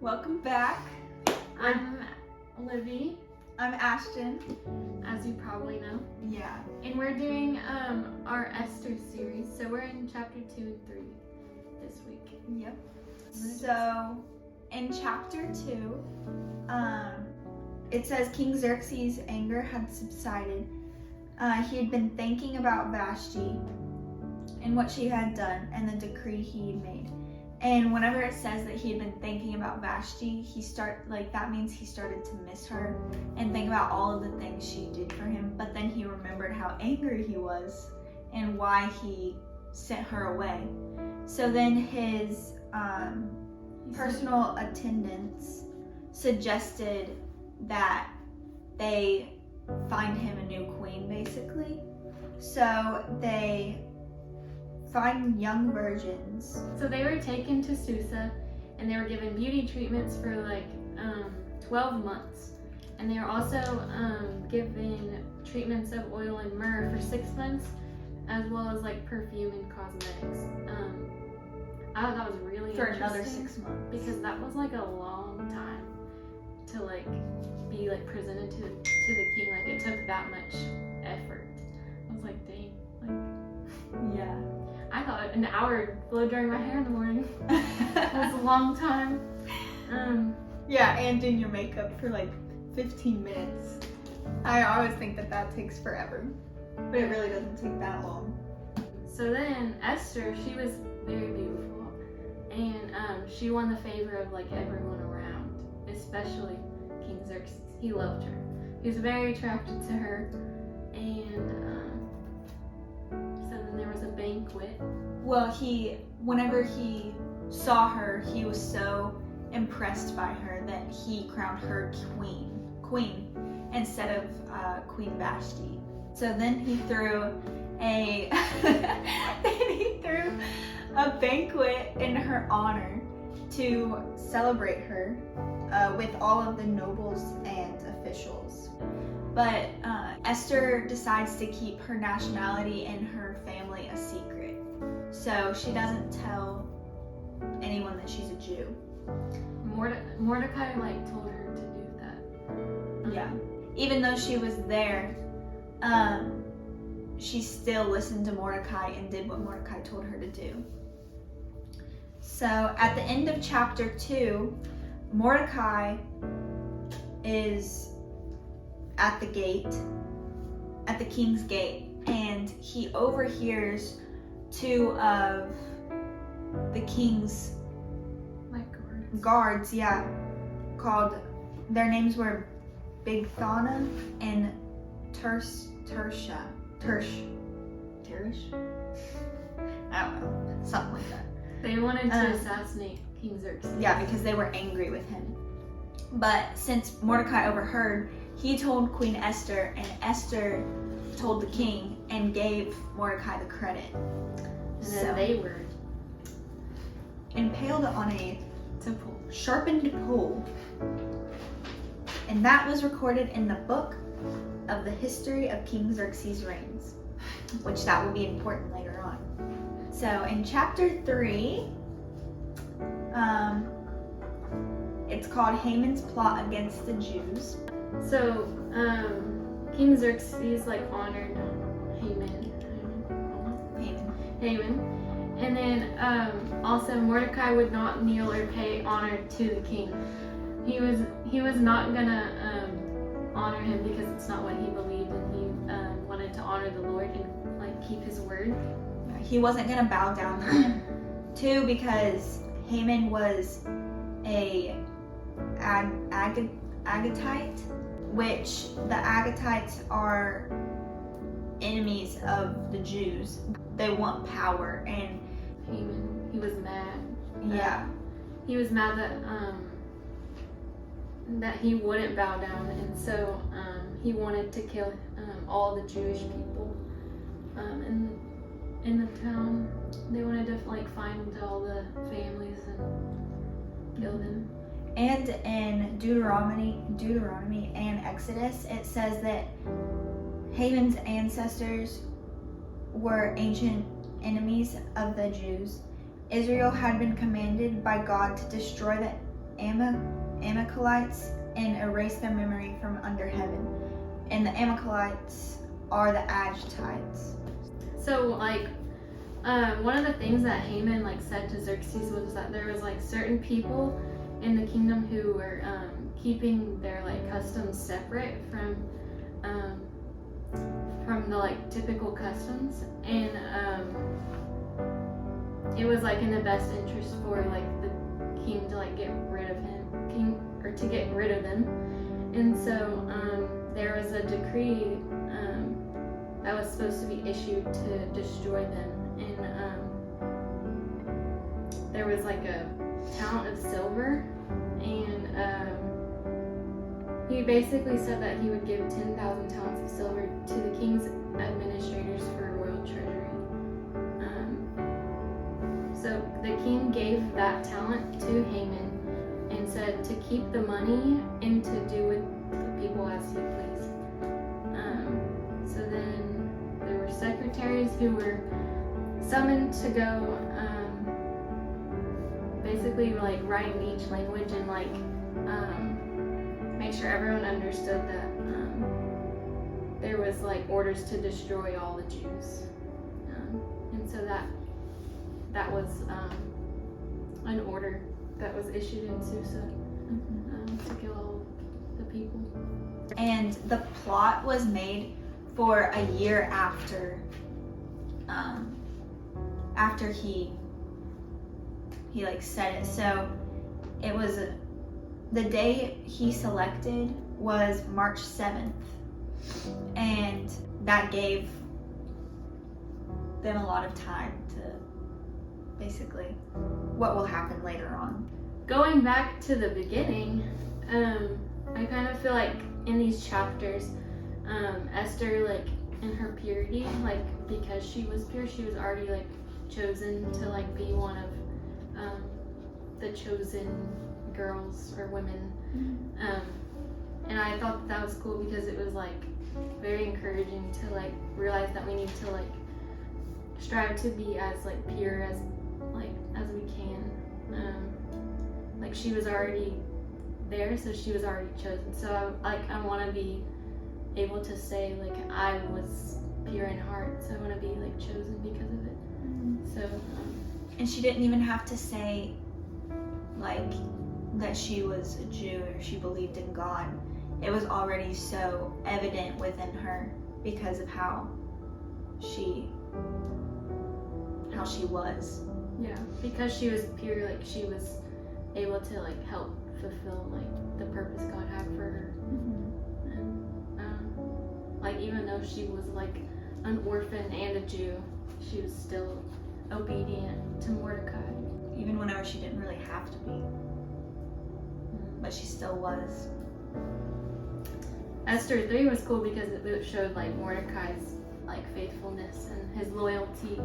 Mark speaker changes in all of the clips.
Speaker 1: Welcome back.
Speaker 2: I'm Livy,
Speaker 1: I'm Ashton.
Speaker 2: as you probably know,
Speaker 1: Yeah.
Speaker 2: and we're doing our Esther series. So we're in chapter 2 and 3 this week.
Speaker 1: Yep. So in chapter 2, it says King Xerxes' anger had subsided. He had been thinking about Vashti and what she had done and the decree he had made. And whenever it says that he had been thinking about Vashti, that means he started to miss her and think about all of the things she did for him. But then he remembered how angry he was and why he sent her away. So then his personal attendants suggested that they find him a new queen, basically. So they find young virgins.
Speaker 2: So they were taken to Susa, and they were given beauty treatments for 12 months. And they were also given treatments of oil and myrrh for 6 months, as well as perfume and cosmetics. I thought that was really
Speaker 1: For
Speaker 2: interesting
Speaker 1: another 6 months.
Speaker 2: because that was a long time to be presented to the king. It took that much effort. I was like, dang.
Speaker 1: Yeah.
Speaker 2: I thought an hour blow drying my hair in the morning was a long time.
Speaker 1: Yeah, and doing your makeup for 15 minutes. I always think that takes forever, but it really doesn't take that long.
Speaker 2: So then Esther, she was very beautiful, and she won the favor of everyone around, especially King Xerxes. He loved her. He was very attracted to her, and so then there was a banquet.
Speaker 1: Well, whenever he saw her, he was so impressed by her that he crowned her queen instead of Queen Vashti. So then he threw a banquet in her honor to celebrate her with all of the nobles and officials. But Esther decides to keep her nationality and her family a secret. So she doesn't tell anyone that she's a Jew.
Speaker 2: Mordecai told her to do that.
Speaker 1: Yeah. Even though she was there, she still listened to Mordecai and did what Mordecai told her to do. So at the end of chapter 2, Mordecai is at the gate, at the king's gate, and he overhears 2 of the king's guards, their names were Bigthana and Tersh. I don't know, something like that.
Speaker 2: They wanted to assassinate King Xerxes.
Speaker 1: Yeah, because they were angry with him. But since Mordecai overheard, he told Queen Esther, and Esther told the king and gave Mordecai the credit.
Speaker 2: And then they were
Speaker 1: impaled on a
Speaker 2: temple.
Speaker 1: Sharpened pole. And that was recorded in the book of the history of King Xerxes' reigns, which that will be important later on. So in chapter 3, it's called Haman's Plot Against the Jews.
Speaker 2: So King Xerxes honored Haman. And then also Mordecai would not kneel or pay honor to the king. He was not gonna honor him because it's not what he believed, and he wanted to honor the Lord and keep his word.
Speaker 1: He wasn't gonna bow down to him. 2, because Haman was a Agatite, which the Agatites are enemies of the Jews. They want power, and
Speaker 2: Haman, he was mad.
Speaker 1: Yeah.
Speaker 2: He was mad that he wouldn't bow down, and so he wanted to kill all the Jewish people in the town. They wanted to find all the families and kill them.
Speaker 1: And in Deuteronomy and Exodus, it says that Haman's ancestors were ancient enemies of the Jews. Israel had been commanded by God to destroy the Amalekites and erase their memory from under heaven. And the Amalekites are the Agitites.
Speaker 2: So like, one of the things that Haman like said to Xerxes was that there was like certain people in the kingdom who were keeping their like customs separate from the like typical customs, and it was like in the best interest for like the king to like get rid of them, and so there was a decree that was supposed to be issued to destroy them, and there was like a talent of silver, and he basically said that he would give 10,000 talents of silver to the king's administrators for royal treasury. So the king gave that talent to Haman and said to keep the money and to do with the people as he pleased. So then there were secretaries who were summoned to go basically like write in each language and like make sure everyone understood that there was like orders to destroy all the Jews, and so that was an order that was issued in Susa to kill all the people.
Speaker 1: And the plot was made for a year after he like said it. So it was the day he selected was March 7th, and that gave them a lot of time to basically what will happen later on.
Speaker 2: Going back to the beginning, I kind of feel like in these chapters, Esther, like in her purity, like because she was pure, she was already like chosen to like be one of the chosen girls or women, and I thought that was cool because it was like very encouraging to like realize that we need to like strive to be as like pure as we can. Like she was already there, so she was already chosen. So I want to be able to say like I was pure in heart, so I want to be like chosen because of it. So
Speaker 1: and she didn't even have to say like that she was a Jew or she believed in God. It was already so evident within her because of how she was.
Speaker 2: Yeah, because she was pure, like she was able to like help fulfill like the purpose God had for her. And like even though she was like an orphan and a Jew, she was still obedient to Mordecai.
Speaker 1: Even whenever she didn't really have to be. But she still was.
Speaker 2: Esther 3 was cool because it showed like Mordecai's like faithfulness and his loyalty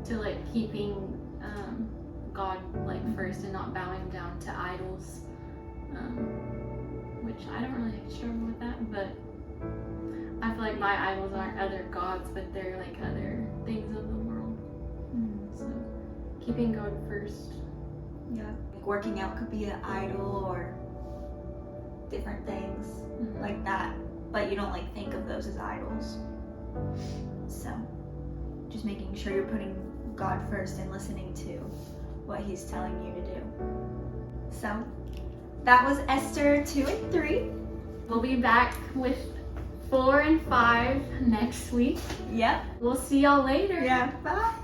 Speaker 2: to like keeping God like first and not bowing down to idols, which I don't really struggle with that, but I feel like my idols aren't other gods, but they're like other things of the world. So keeping God first.
Speaker 1: Yeah, working out could be an idol or different things like that, but you don't like think of those as idols. So just making sure you're putting God first and listening to what he's telling you to do. So that was Esther 2 and 3.
Speaker 2: We'll be back with 4 and 5 next week.
Speaker 1: Yep.
Speaker 2: We'll see y'all later.
Speaker 1: Yeah, bye.